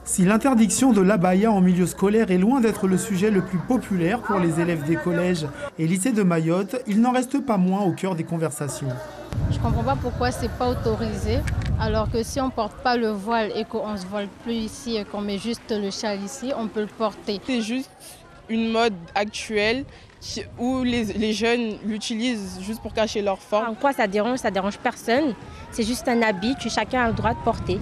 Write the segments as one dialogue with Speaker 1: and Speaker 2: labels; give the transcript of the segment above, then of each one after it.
Speaker 1: Si l'interdiction de l'abaya en milieu scolaire est loin d'être le sujet le plus populaire pour les élèves des collèges et lycées de Mayotte, il n'en reste pas moins au cœur des conversations.
Speaker 2: Je ne comprends pas pourquoi ce n'est pas autorisé, alors que si on ne porte pas le voile et qu'on ne se voile plus ici et qu'on met juste le châle ici, on peut le porter.
Speaker 3: C'est juste une mode actuelle où les jeunes l'utilisent juste pour cacher leur forme.
Speaker 4: En quoi ça dérange personne. C'est juste un habit que chacun a le droit de porter.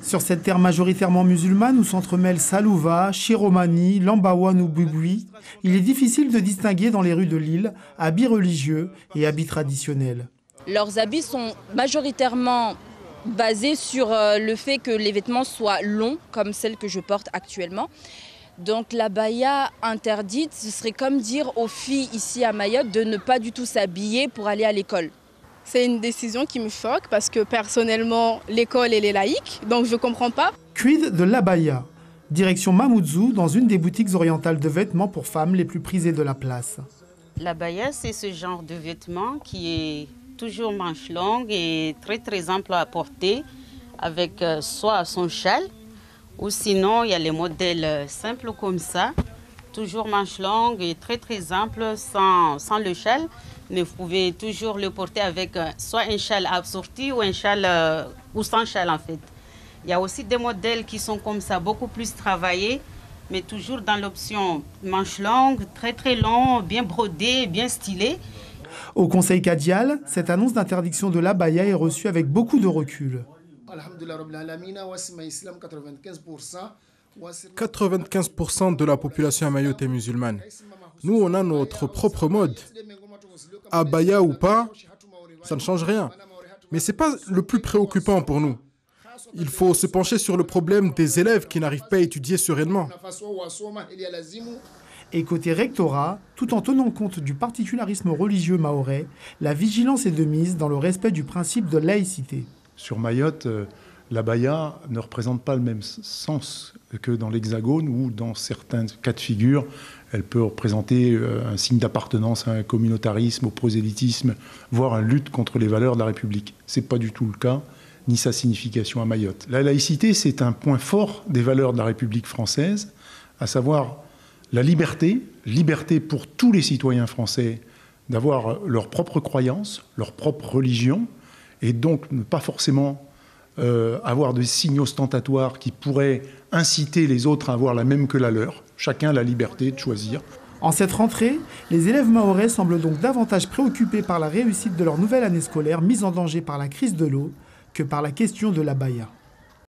Speaker 1: Sur cette terre majoritairement musulmane où s'entremêlent Salouva, Chiromani, Lambawan ou Bouboui, il est difficile de distinguer dans les rues de l'île habits religieux et habits traditionnels.
Speaker 5: Leurs habits sont majoritairement basés sur le fait que les vêtements soient longs, comme celles que je porte actuellement. Donc l'abaya interdite, ce serait comme dire aux filles ici à Mayotte de ne pas du tout s'habiller pour aller à l'école.
Speaker 3: C'est une décision qui me choque parce que personnellement, l'école elle est laïque, donc je ne comprends pas.
Speaker 1: Quid de l'abaya? Direction Mamoudzou, dans une des boutiques orientales de vêtements pour femmes les plus prisées de la place.
Speaker 6: L'abaya, c'est ce genre de vêtement qui est toujours manche longue et très ample à porter avec soit son châle ou sinon il y a les modèles simples comme ça, toujours manche longue et très ample sans le châle. Mais vous pouvez toujours le porter avec soit un châle assorti ou un châle ou sans châle en fait. Il y a aussi des modèles qui sont comme ça, beaucoup plus travaillés, mais toujours dans l'option manche longue, très long, bien brodé, bien stylé.
Speaker 1: Au Conseil cadial, cette annonce d'interdiction de l'abaya est reçue avec beaucoup de recul.
Speaker 7: 95% de la population à Mayotte est musulmane. Nous, on a notre propre mode. Abaya ou pas, ça ne change rien. Mais ce n'est pas le plus préoccupant pour nous. Il faut se pencher sur le problème des élèves qui n'arrivent pas à étudier sereinement.
Speaker 1: Et côté rectorat, tout en tenant compte du particularisme religieux mahorais, la vigilance est de mise dans le respect du principe de laïcité.
Speaker 8: Sur Mayotte, l'abaya ne représente pas le même sens que dans l'Hexagone où, dans certains cas de figure, elle peut représenter un signe d'appartenance à un communautarisme, au prosélytisme, voire une lutte contre les valeurs de la République. Ce n'est pas du tout le cas, ni sa signification à Mayotte. La laïcité, c'est un point fort des valeurs de la République française, à savoir la liberté pour tous les citoyens français d'avoir leur propre croyance, leur propre religion, et donc ne pas forcément avoir des signes ostentatoires qui pourraient inciter les autres à avoir la même que la leur. Chacun a la liberté de choisir.
Speaker 1: En cette rentrée, les élèves mahorais semblent donc davantage préoccupés par la réussite de leur nouvelle année scolaire mise en danger par la crise de l'eau que par la question de l'abaya.